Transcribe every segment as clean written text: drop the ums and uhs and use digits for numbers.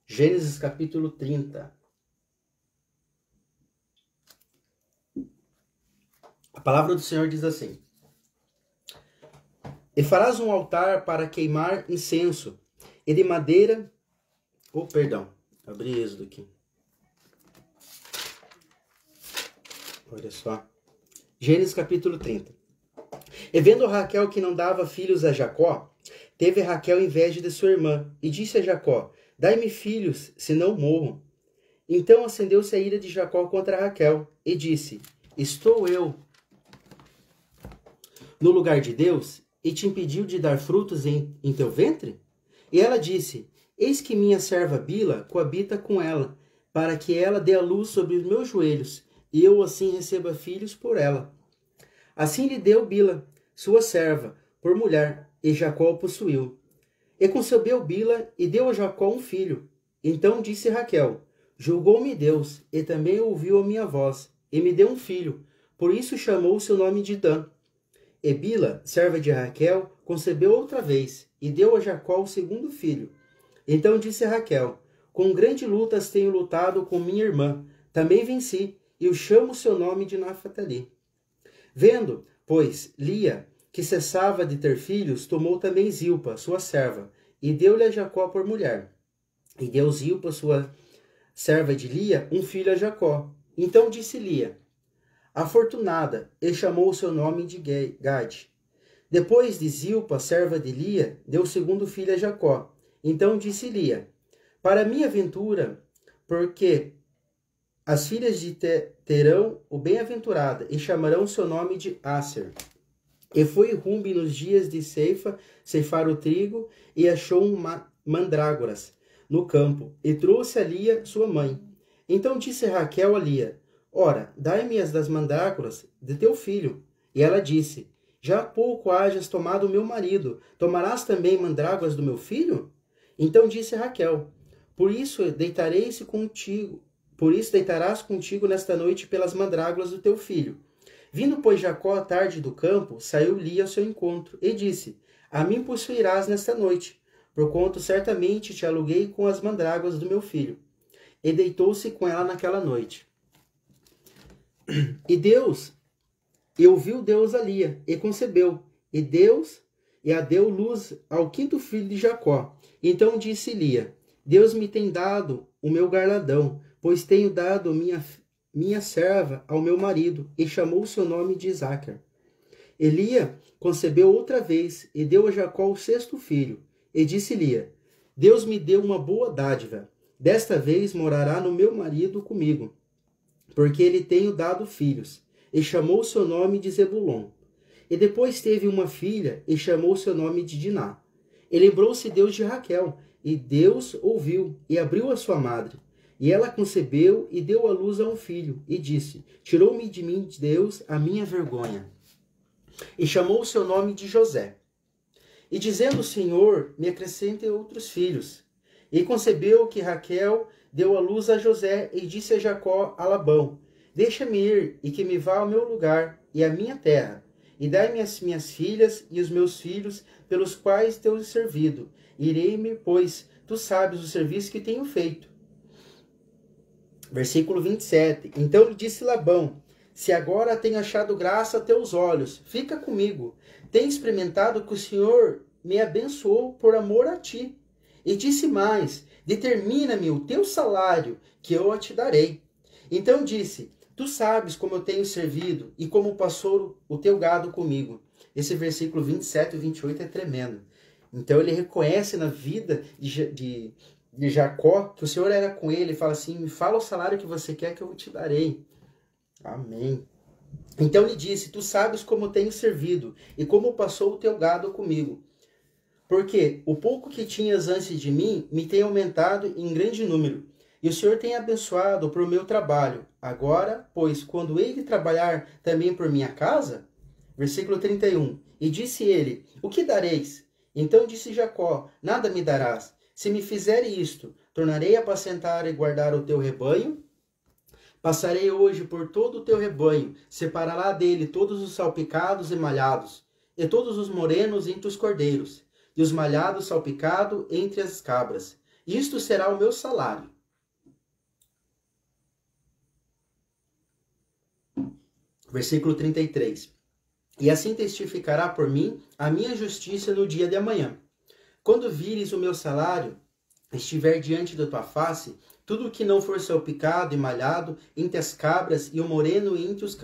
Gênesis capítulo 30. A palavra do Senhor diz assim: E farás um altar para queimar incenso, e de madeira... abri Êxodo aqui. Olha só. Gênesis capítulo 30. E vendo Raquel que não dava filhos a Jacó, teve Raquel inveja de sua irmã, e disse a Jacó: Dai-me filhos, senão morro. Então acendeu-se a ira de Jacó contra Raquel, e disse: Estou eu no lugar de Deus, e te impediu de dar frutos em teu ventre? E ela disse: Eis que minha serva Bila coabita com ela, para que ela dê a luz sobre os meus joelhos, e eu assim receba filhos por ela. Assim lhe deu Bila, sua serva, por mulher, e Jacó o possuiu. E concebeu Bila, e deu a Jacó um filho. Então disse Raquel: Julgou-me Deus, e também ouviu a minha voz, e me deu um filho. Por isso chamou o seu nome de Dan. E Bila, serva de Raquel, concebeu outra vez, e deu a Jacó o segundo filho. Então disse Raquel: Com grande lutas tenho lutado com minha irmã, também venci, e o chamo seu nome de Naphtali. Vendo, pois, Lia, que cessava de ter filhos, tomou também Zilpa, sua serva, e deu-lhe a Jacó por mulher. E deu Zilpa, sua serva de Lia, um filho a Jacó. Então disse Lia: Afortunada, e chamou o seu nome de Gade. Depois de Zilpa, serva de Lia, deu o segundo filho a Jacó. Então disse Lia: Para minha ventura, porque as filhas de terão o bem-aventurada, e chamarão seu nome de Aser. E foi Rumbe nos dias de ceifar o trigo, e achou mandrágoras no campo, e trouxe a Lia, sua mãe. Então disse Raquel a Lia: Ora, dai-me as das mandrágoras de teu filho. E ela disse: Já há pouco hajas tomado o meu marido, tomarás também mandrágoras do meu filho? Então disse Raquel: Por isso deitarás contigo nesta noite pelas mandrágoras do teu filho. Vindo, pois, Jacó à tarde do campo, saiu Lia ao seu encontro, e disse: A mim possuirás nesta noite, porquanto certamente te aluguei com as mandrágoras do meu filho. E deitou-se com ela naquela noite. E ouviu Deus a Lia, e concebeu, e a deu luz ao quinto filho de Jacó. Então disse Lia: Deus me tem dado o meu galardão, pois tenho dado minha serva ao meu marido, e chamou o seu nome de Isacar. Lia concebeu outra vez, e deu a Jacó o sexto filho. E disse Lia: Deus me deu uma boa dádiva, desta vez morará no meu marido comigo, porque lhe tenho dado filhos. E chamou o seu nome de Zebulon. E depois teve uma filha, e chamou o seu nome de Diná. E lembrou-se Deus de Raquel, e Deus ouviu, e abriu a sua madre. E ela concebeu, e deu à luz a um filho, e disse: Tirou-me de mim, Deus, a minha vergonha. E chamou o seu nome de José. E dizendo o Senhor, me acrescente outros filhos. E concebeu que Raquel deu à luz a José, e disse a Jacó a Labão: Deixa-me ir, e que me vá ao meu lugar, e à minha terra, e dai-me as minhas filhas e os meus filhos, pelos quais tenho servido. Irei-me, pois tu sabes o serviço que tenho feito. Versículo 27. Então lhe disse Labão: Se agora tenho achado graça a teus olhos, fica comigo. Tenho experimentado que o Senhor me abençoou por amor a ti. E disse mais: Determina-me o teu salário, que eu te darei. Então disse: Tu sabes como eu tenho servido, e como passou o teu gado comigo. Esse versículo 27 e 28 é tremendo. Então ele reconhece na vida de Jacó que o Senhor era com ele, e fala assim: Me fala o salário que você quer, que eu te darei. Amém. Então lhe disse: Tu sabes como eu tenho servido, e como passou o teu gado comigo. Porque o pouco que tinhas antes de mim me tem aumentado em grande número, e o Senhor tem abençoado por meu trabalho. Agora, pois, quando hei de trabalhar também por minha casa? Versículo 31. E disse ele: O que dareis? Então disse Jacó: Nada me darás. Se me fizer isto, tornarei a apacentar e guardar o teu rebanho? Passarei hoje por todo o teu rebanho, separará dele todos os salpicados e malhados, e todos os morenos entre os cordeiros, e os malhados salpicados entre as cabras. Isto será o meu salário. Versículo 33. E assim testificará por mim a minha justiça no dia de amanhã. Quando vires o meu salário, estiver diante da tua face, tudo o que não for salpicado e malhado entre as cabras e o moreno entre os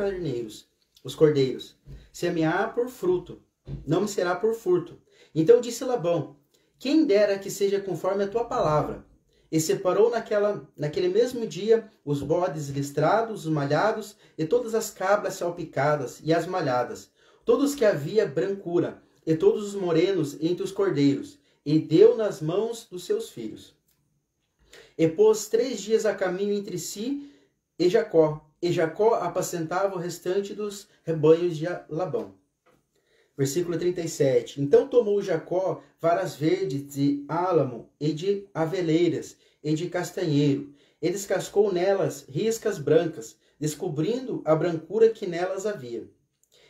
cordeiros, semear por fruto, não me será por furto. Então disse Labão: quem dera que seja conforme a tua palavra. E separou naquele mesmo dia os bodes listrados, os malhados, e todas as cabras salpicadas e as malhadas, todos que havia brancura, e todos os morenos entre os cordeiros, e deu nas mãos dos seus filhos. E pôs 3 dias a caminho entre si e Jacó apacentava o restante dos rebanhos de Labão. Versículo 37. Então tomou Jacó varas verdes de álamo e de aveleiras e de castanheiro, e descascou nelas riscas brancas, descobrindo a brancura que nelas havia.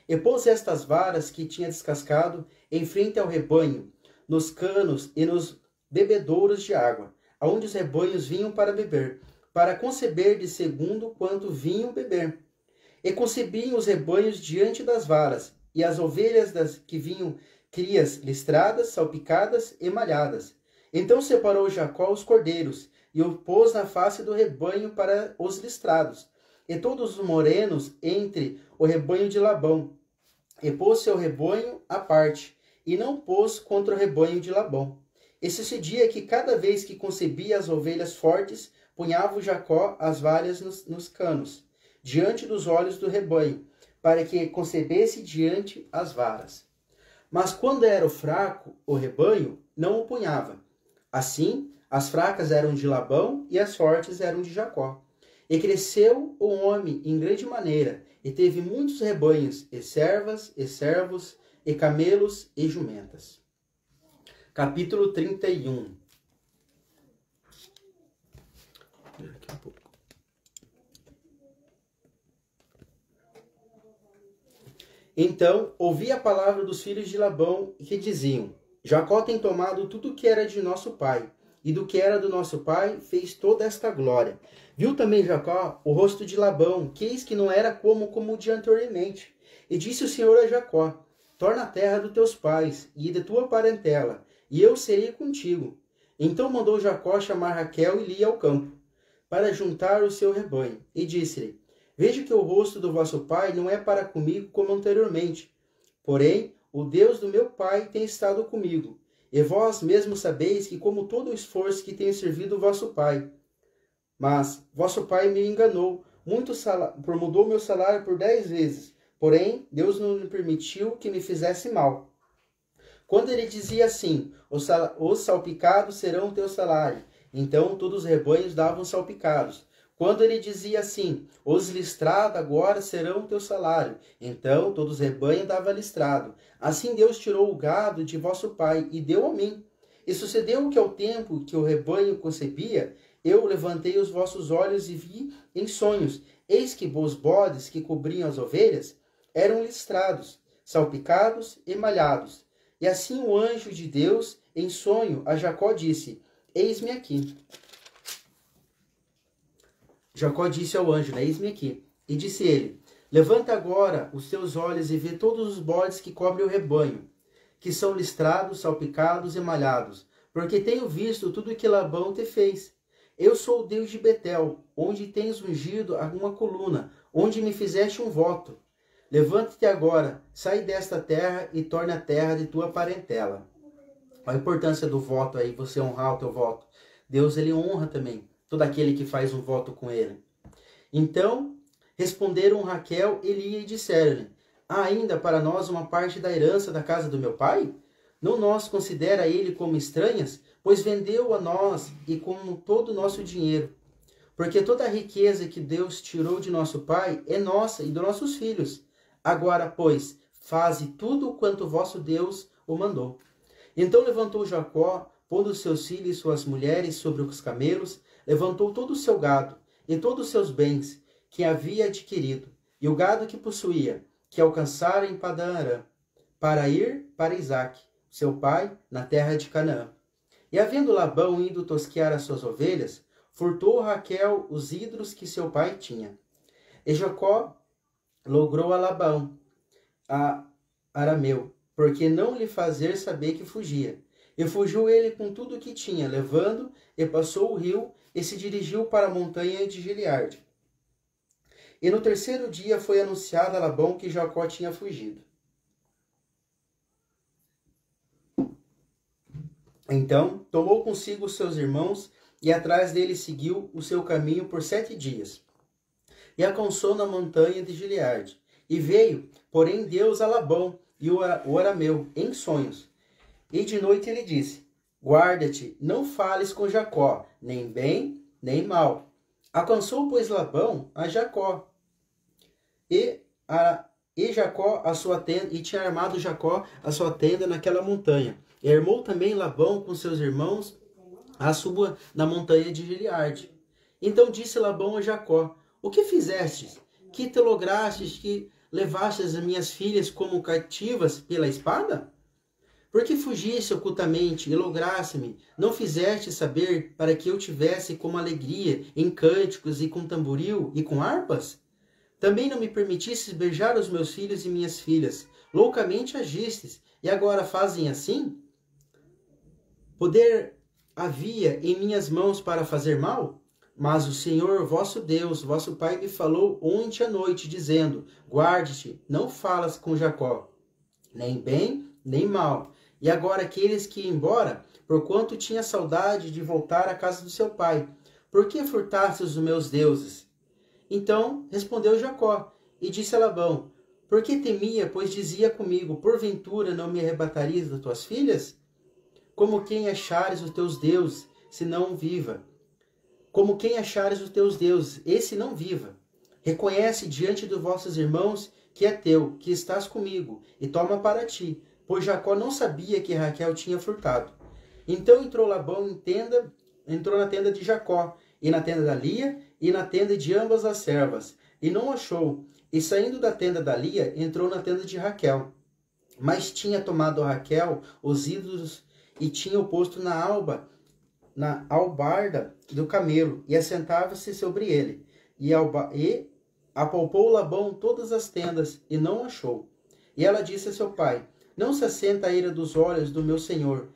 E pôs estas varas que tinha descascado em frente ao rebanho, nos canos e nos bebedouros de água, aonde os rebanhos vinham para beber, para conceber de segundo quanto vinham beber. E concebiam os rebanhos diante das varas, e as ovelhas que vinham crias listradas, salpicadas e malhadas. Então separou Jacó os cordeiros, e o pôs na face do rebanho para os listrados, e todos os morenos entre o rebanho de Labão. E pôs seu rebanho à parte, e não pôs contra o rebanho de Labão. E sucedia que cada vez que concebia as ovelhas fortes, punhava Jacó as varas nos canos, diante dos olhos do rebanho, para que concebesse diante as varas. Mas quando era o fraco, o rebanho, não o punhava. Assim, as fracas eram de Labão e as fortes eram de Jacó. E cresceu o homem em grande maneira, e teve muitos rebanhos, e servas, e servos, e camelos, e jumentas. Capítulo 31. Aqui um pouco. Então ouvi a palavra dos filhos de Labão, que diziam: Jacó tem tomado tudo o que era de nosso pai, e do que era do nosso pai fez toda esta glória. Viu também Jacó o rosto de Labão, que eis que não era como o de anteriormente. E disse o Senhor a Jacó: torna a terra dos teus pais, e de tua parentela, e eu serei contigo. Então mandou Jacó chamar Raquel e Lia ao campo, para juntar o seu rebanho, e disse-lhe: vejo que o rosto do vosso pai não é para comigo como anteriormente. Porém, o Deus do meu pai tem estado comigo. E vós mesmos sabeis que como todo o esforço que tenho servido o vosso pai. Mas vosso pai me enganou, mudou meu salário por 10 vezes. Porém, Deus não me permitiu que me fizesse mal. Quando ele dizia assim: os salpicados serão o teu salário, então todos os rebanhos davam salpicados. Quando ele dizia assim: os listrados agora serão o teu salário, então todos os rebanhos davam listrado. Assim Deus tirou o gado de vosso pai e deu a mim. E sucedeu que ao tempo que o rebanho concebia, eu levantei os vossos olhos e vi em sonhos, eis que os bodes que cobriam as ovelhas eram listrados, salpicados e malhados. E assim o anjo de Deus, em sonho, a Jacó disse: eis-me aqui. Jacó disse ao anjo: eis-me aqui. E disse ele: levanta agora os teus olhos e vê todos os bodes que cobrem o rebanho, que são listrados, salpicados e malhados, porque tenho visto tudo o que Labão te fez. Eu sou o Deus de Betel, onde tens ungido alguma coluna, onde me fizeste um voto. Levanta-te agora, sai desta terra e torna a terra de tua parentela. Olha a importância do voto aí, você honrar o teu voto. Deus, ele honra também todo aquele que faz um voto com ele. Então responderam Raquel e Lia e disseram-lhe: há ainda para nós uma parte da herança da casa do meu pai? Não nos considera ele como estranhas, pois vendeu a nós e como todo o nosso dinheiro. Porque toda a riqueza que Deus tirou de nosso pai é nossa e dos nossos filhos. Agora, pois, faze tudo quanto vosso Deus o mandou. Então levantou Jacó, pondo seus filhos e suas mulheres sobre os camelos, levantou todo o seu gado e todos os seus bens que havia adquirido, e o gado que possuía, que alcançara em Padã Arã, para ir para Isaque, seu pai, na terra de Canaã. E havendo Labão ido tosquear as suas ovelhas, furtou Raquel os ídolos que seu pai tinha. E Jacó logrou a Labão, a arameu, porque não lhe fazer saber que fugia. E fugiu ele com tudo o que tinha, levando, e passou o rio, e se dirigiu para a montanha de Gileade. E no terceiro dia foi anunciado a Labão que Jacó tinha fugido. Então tomou consigo os seus irmãos, e atrás dele seguiu o seu caminho por 7 dias. E alcançou na montanha de Gileade. E veio, porém, Deus a Labão e o arameu em sonhos. E de noite ele disse: guarda-te, não fales com Jacó, nem bem, nem mal. Alcançou, pois, Labão a Jacó. E Jacó a sua tenda, e tinha armado Jacó a sua tenda naquela montanha. E armou também Labão com seus irmãos a sua na montanha de Gileade. Então disse Labão a Jacó: o que fizestes? Que te lograstes, que levastes as minhas filhas como cativas pela espada? Porque fugiste ocultamente e lograsse-me, não fizeste saber para que eu tivesse como alegria em cânticos e com tamboril e com harpas? Também não me permitistes beijar os meus filhos e minhas filhas. Loucamente agistes, e agora fazem assim? Poder havia em minhas mãos para fazer mal? Mas o Senhor, vosso Deus, vosso Pai, me falou ontem à noite, dizendo: guarde-te, não falas com Jacó, nem bem, nem mal. E agora queres que ir embora, porquanto tinha saudade de voltar à casa do seu pai. Por que furtastes os meus deuses? Então respondeu Jacó, e disse a Labão: por que temia, pois dizia comigo: porventura não me arrebatarias das tuas filhas? Como quem achares os teus deuses, se não viva. Como quem achares os teus deuses, esse não viva. Reconhece diante dos vossos irmãos que é teu, que estás comigo, e toma para ti, pois Jacó não sabia que Raquel tinha furtado. Então entrou Labão entrou na tenda de Jacó, e na tenda da Lia, e na tenda de ambas as servas, e não achou. E saindo da tenda da Lia, entrou na tenda de Raquel. Mas tinha tomado a Raquel os ídolos, e tinha o posto na albarda do camelo, e assentava-se sobre ele. E apalpou Labão todas as tendas, e não achou. E ela disse a seu pai: não se assenta a ira dos olhos do meu senhor,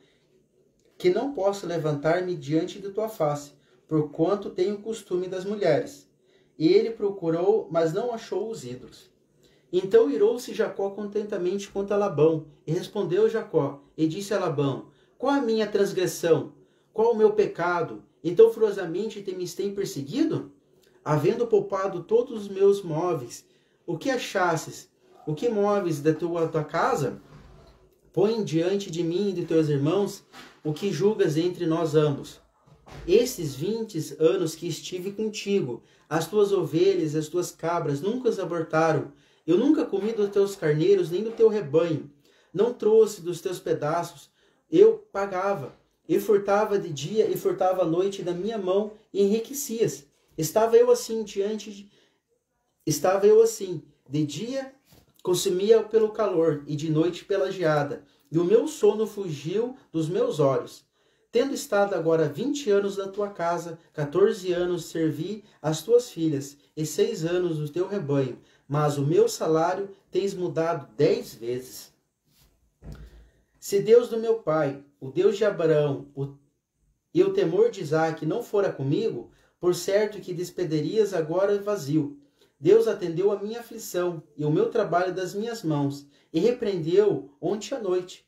que não posso levantar-me diante de tua face, porquanto tenho o costume das mulheres. E ele procurou, mas não achou os ídolos. Então irou-se Jacó contentamente contra Labão, e respondeu Jacó, e disse a Labão: qual a minha transgressão? Qual o meu pecado? Então furiosamente me têm perseguido? Havendo poupado todos os meus móveis, o que achastes? O que móveis da tua casa? Põe diante de mim e de teus irmãos o que julgas entre nós ambos. Esses 20 anos que estive contigo, as tuas ovelhas, as tuas cabras nunca as abortaram. Eu nunca comi dos teus carneiros, nem do teu rebanho. Não trouxe dos teus pedaços. Eu pagava. E furtava de dia e furtava à noite da minha mão e enriquecias. Estava eu assim, de dia consumia pelo calor, e de noite pela geada, e o meu sono fugiu dos meus olhos. Tendo estado agora 20 anos na tua casa, 14 anos servi as tuas filhas, e 6 anos o teu rebanho, mas o meu salário tens mudado 10 vezes. Se Deus do meu pai, o Deus de Abraão, e o temor de Isaque não fora comigo, por certo que despedirias agora vazio. Deus atendeu a minha aflição e o meu trabalho das minhas mãos, e repreendeu ontem à noite.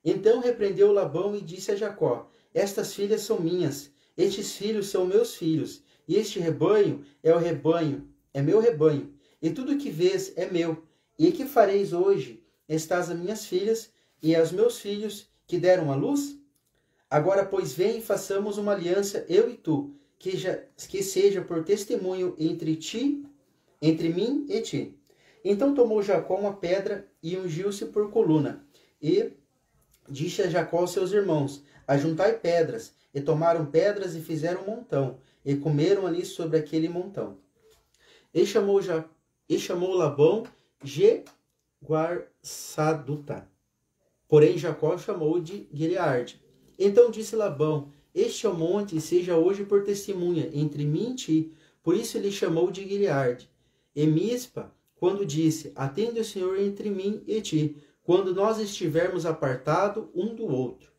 Então repreendeu Labão e disse a Jacó: estas filhas são minhas, estes filhos são meus filhos, e este rebanho é meu rebanho, e tudo que vês é meu. E que fareis hoje? Estás as minhas filhas e aos meus filhos que deram à luz? Agora, pois, vem e façamos uma aliança, eu e tu, que seja por testemunho entre mim e ti. Então tomou Jacó uma pedra e ungiu-se por coluna. E disse a Jacó aos seus irmãos: ajuntai pedras. E tomaram pedras e fizeram um montão, e comeram ali sobre aquele montão. E chamou Labão Jeguarsaduta. Porém Jacó chamou de Gileade. Então disse Labão: este é o monte, e seja hoje por testemunha entre mim e ti. Por isso ele chamou de Gileade. E Mispa, quando disse: atende o Senhor entre mim e ti, quando nós estivermos apartados um do outro.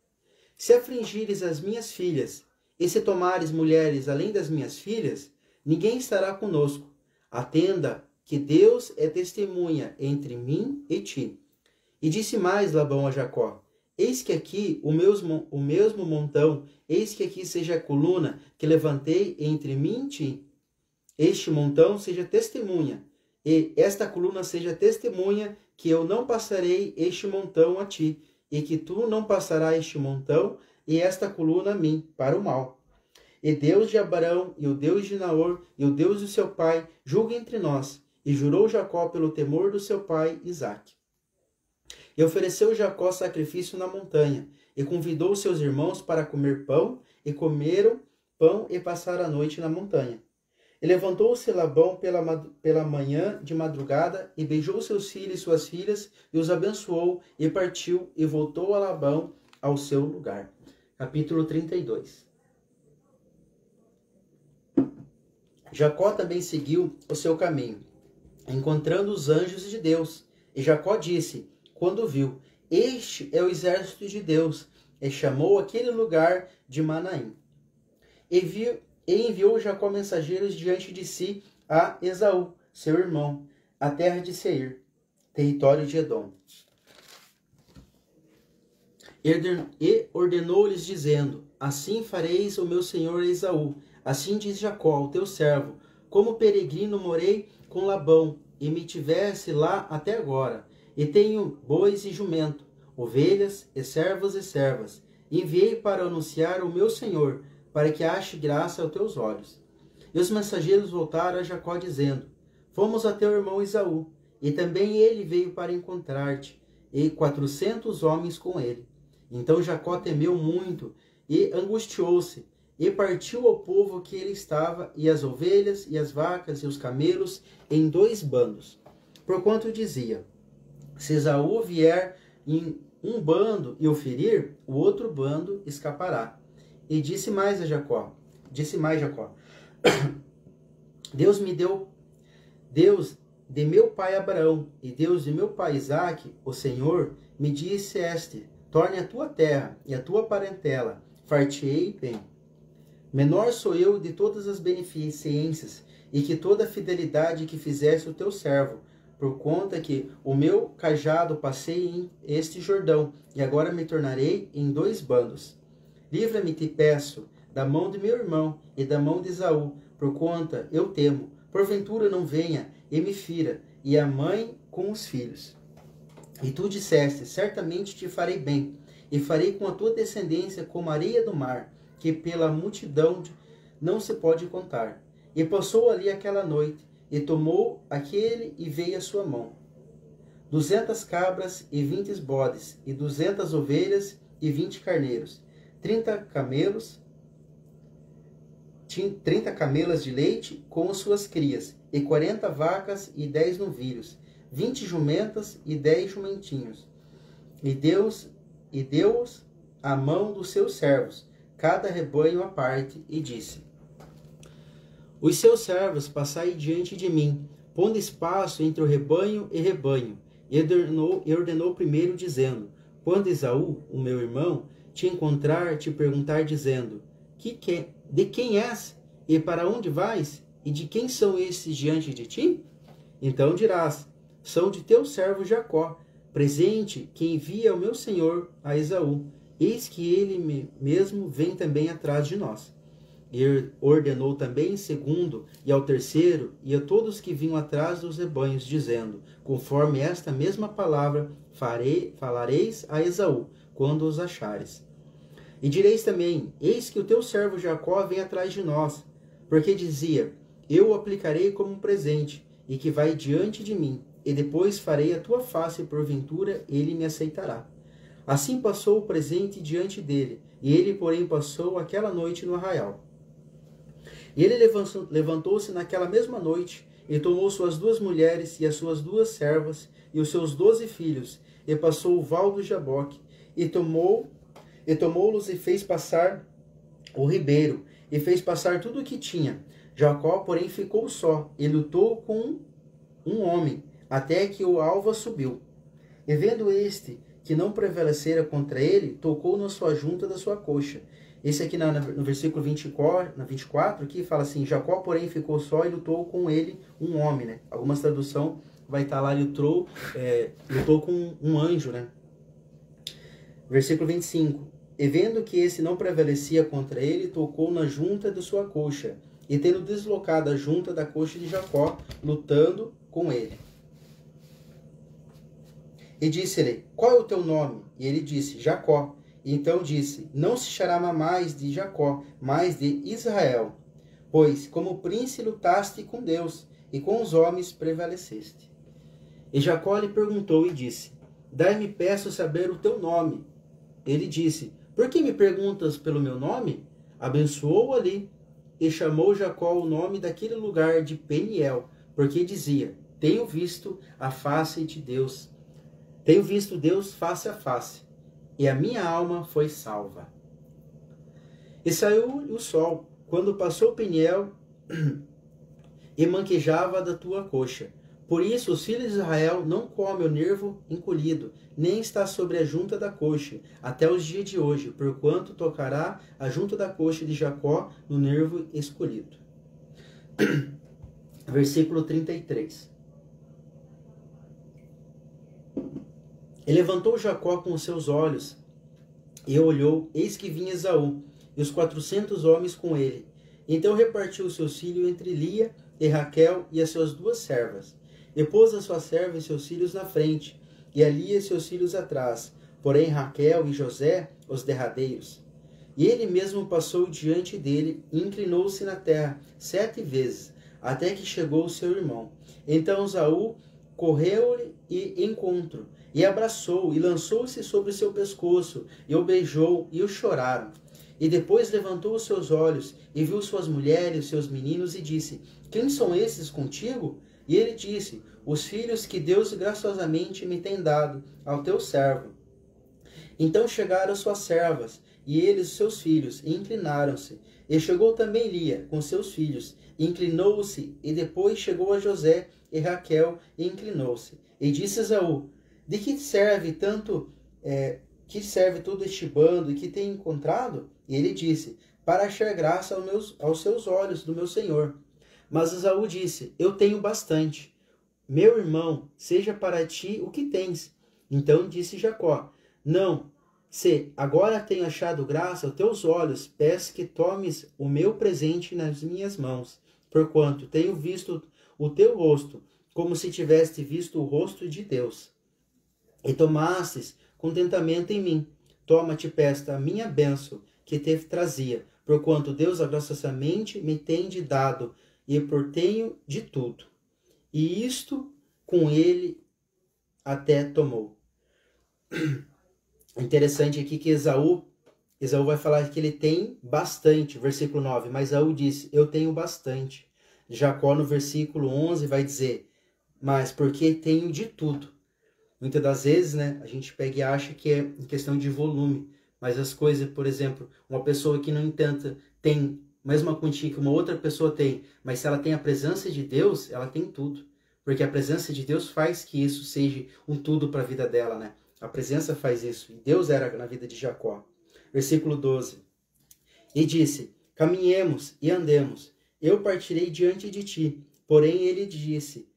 Se afligires as minhas filhas, e se tomares mulheres além das minhas filhas, ninguém estará conosco. Atenda que Deus é testemunha entre mim e ti. E disse mais Labão a Jacó: eis que aqui o mesmo montão, eis que aqui seja a coluna que levantei entre mim e ti. Este montão seja testemunha, e esta coluna seja testemunha que eu não passarei este montão a ti, e que tu não passarás este montão e esta coluna a mim, para o mal. E Deus de Abraão, e o Deus de Naor, e o Deus do seu pai, julgue entre nós. E jurou Jacó pelo temor do seu pai Isaque. E ofereceu Jacó sacrifício na montanha, e convidou seus irmãos para comer pão, e pão e passaram a noite na montanha. E levantou-se Labão pela manhã de madrugada, e beijou seus filhos e suas filhas, e os abençoou, e partiu, e voltou a Labão ao seu lugar. Capítulo 32. Jacó também seguiu o seu caminho, encontrando os anjos de Deus. E Jacó disse, quando viu: este é o exército de Deus, e chamou aquele lugar de Manaim. E enviou Jacó mensageiros diante de si a Esaú, seu irmão, a terra de Seir, território de Edom. E ordenou-lhes, dizendo: assim fareis o meu senhor Esaú. Assim diz Jacó, o teu servo: como peregrino morei com Labão, e me tivesse lá até agora. E tenho bois e jumento, ovelhas e servos e servas. Enviei para anunciar o meu senhor, para que ache graça aos teus olhos. E os mensageiros voltaram a Jacó, dizendo: fomos a teu irmão Esaú, e também ele veio para encontrar-te, e 400 homens com ele. Então Jacó temeu muito, e angustiou-se, e partiu ao povo que ele estava, e as ovelhas, e as vacas, e os camelos, em 2 bandos. Porquanto dizia: se Esaú vier em um bando e o ferir, o outro bando escapará. E disse mais Jacó: Deus de meu pai Abraão, e Deus de meu pai Isaque, o Senhor, me disseste: torne a tua terra e a tua parentela, far-te-ei bem. Menor sou eu de todas as beneficências, e que toda a fidelidade que fizesse o teu servo, por conta que o meu cajado passei em este Jordão, e agora me tornarei em 2 bandos. Livra-me, te peço, da mão de meu irmão e da mão de Esaú, por conta eu temo, porventura não venha e me fira, e a mãe com os filhos. E tu disseste: certamente te farei bem, e farei com a tua descendência como a areia do mar, que pela multidão não se pode contar. E passou ali aquela noite, e tomou aquele e veio a sua mão 200 cabras e 20 bodes, e 200 ovelhas e 20 carneiros, 30 camelas de leite com as suas crias, e 40 vacas e 10 novilhos, 20 jumentas e 10 jumentinhos. E deu-os à mão dos seus servos, cada rebanho à parte, e disse: os seus servos passai diante de mim, pondo espaço entre o rebanho e rebanho. E ordenou primeiro, dizendo: quando Esaú, o meu irmão, te encontrar, te perguntar, dizendo: de quem és? E para onde vais? E de quem são estes diante de ti? Então dirás: são de teu servo Jacó, presente que envia ao meu senhor a Esaú. Eis que ele mesmo vem também atrás de nós. E ordenou também segundo, e ao terceiro, e a todos que vinham atrás dos rebanhos, dizendo: conforme esta mesma palavra falareis a Esaú, quando os achares. E direis também: eis que o teu servo Jacó vem atrás de nós, porque dizia: eu o aplicarei como um presente, e que vai diante de mim, e depois farei a tua face, e porventura ele me aceitará. Assim passou o presente diante dele, e ele, porém, passou aquela noite no arraial. E ele levantou-se naquela mesma noite, e tomou suas 2 mulheres, e as suas 2 servas, e os seus 12 filhos, e passou o val do Jaboque, e tomou E tomou-los e fez passar o ribeiro, e fez passar tudo o que tinha. Jacó, porém, ficou só, e lutou com um homem, até que o alva subiu. E vendo este que não prevalecera contra ele, tocou na sua junta da sua coxa. Esse aqui no versículo 24, aqui fala assim, Jacó, porém, ficou só e lutou com ele um homem, né? Algumas traduções vai estar lá, lutou com um anjo, né? Versículo 25. E vendo que esse não prevalecia contra ele, tocou na junta de sua coxa, e tendo deslocado a junta da coxa de Jacó, lutando com ele. E disse-lhe, qual é o teu nome? E ele disse, Jacó. E então disse, não se chamará mais de Jacó, mas de Israel, pois como príncipe lutaste com Deus, e com os homens prevaleceste. E Jacó lhe perguntou e disse, dai-me peço saber o teu nome. Ele disse, por que me perguntas pelo meu nome? Abençoou ali, e chamou Jacó o nome daquele lugar de Peniel, porque dizia, tenho visto a face de Deus. Tenho visto Deus face a face, e a minha alma foi salva. E saiu o sol, quando passou Peniel, e manquejava da tua coxa. Por isso os filhos de Israel não comem o nervo encolhido, nem está sobre a junta da coxa, até os dias de hoje, porquanto tocará a junta da coxa de Jacó no nervo escolhido. Versículo 33. E levantou Jacó com os seus olhos, e olhou, eis que vinha Esaú, e os 400 homens com ele. Então repartiu o seu filho entre Lia e Raquel e as suas duas servas. E pôs a sua serva e seus filhos na frente, e a Lia e seus filhos atrás, porém Raquel e José os derradeiros. E ele mesmo passou diante dele, e inclinou-se na terra 7 vezes, até que chegou o seu irmão. Então Esaú correu-lhe e encontro, e abraçou, e lançou-se sobre o seu pescoço, e o beijou, e o choraram. E depois levantou os seus olhos, e viu suas mulheres, seus meninos, e disse, quem são esses contigo? E ele disse, os filhos que Deus graciosamente me tem dado ao teu servo. Então chegaram suas servas, e eles seus filhos, e inclinaram-se. E chegou também Lia, com seus filhos, e inclinou-se, e depois chegou a José e Raquel, e inclinou-se. E disse Esaú, de que serve que serve todo este bando, e que tem encontrado? E ele disse, para achar graça aos seus olhos do meu senhor. Mas Esaú disse, eu tenho bastante. Meu irmão, seja para ti o que tens. Então disse Jacó, não, se agora tenho achado graça aos teus olhos, peço que tomes o meu presente nas minhas mãos, porquanto tenho visto o teu rosto, como se tivesse visto o rosto de Deus. E tomastes contentamento em mim. Toma-te pesta a minha bênção, que te trazia, porquanto Deus graciosamente me tem dado, e por tenho de tudo. E isto com ele até tomou. Interessante aqui que Esaú vai falar que ele tem bastante, versículo 9, mas Esaú disse, eu tenho bastante. Jacó no versículo 11 vai dizer, mas porque tenho de tudo. Muitas das vezes, né, a gente pega e acha que é em questão de volume, mas as coisas, por exemplo, uma pessoa que não entenda tem a mesma quantia que uma outra pessoa tem, mas se ela tem a presença de Deus, ela tem tudo. Porque a presença de Deus faz que isso seja um tudo para a vida dela, né? A presença faz isso. E Deus era na vida de Jacó. Versículo 12. E disse, caminhemos e andemos, eu partirei diante de ti. Porém ele disse,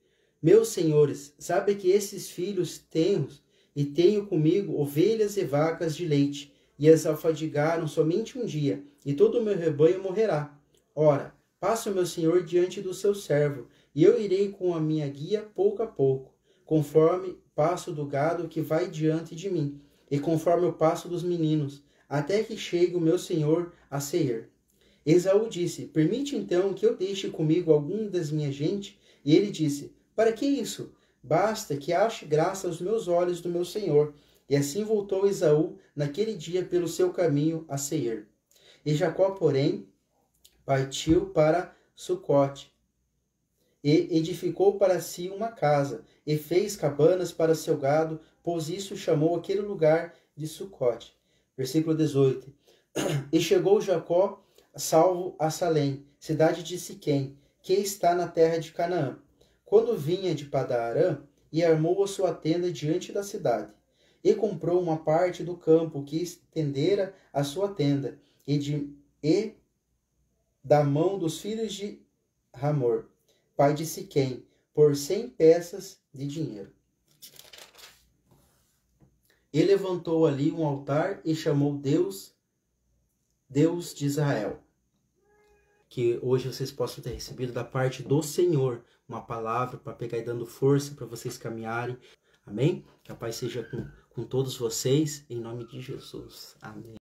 meus senhores, sabe que esses filhos tenho, e tenho comigo ovelhas e vacas de leite, e as alfadigaram somente um dia, e todo o meu rebanho morrerá. Ora, passa o meu senhor diante do seu servo, e eu irei com a minha guia pouco a pouco, conforme passo do gado que vai diante de mim, e conforme o passo dos meninos, até que chegue o meu senhor a Seir. Esaú disse, permite então que eu deixe comigo algum das minha gente? E ele disse, para que isso? Basta que ache graça aos meus olhos do meu senhor. E assim voltou Esaú naquele dia pelo seu caminho a Seir. E Jacó, porém, partiu para Sucote, e edificou para si uma casa, e fez cabanas para seu gado, pois isso chamou aquele lugar de Sucote. Versículo 18. E chegou Jacó salvo a Salém, cidade de Siquém, que está na terra de Canaã, quando vinha de Padan-Arã, e armou a sua tenda diante da cidade. E comprou uma parte do campo que estendera a sua tenda, e da mão dos filhos de Hamor, pai de Siquém, por 100 peças de dinheiro. E levantou ali um altar e chamou Deus de Israel. Que hoje vocês possam ter recebido da parte do Senhor uma palavra para pegar e dando força para vocês caminharem. Amém? Que a paz seja com todos vocês, em nome de Jesus. Amém.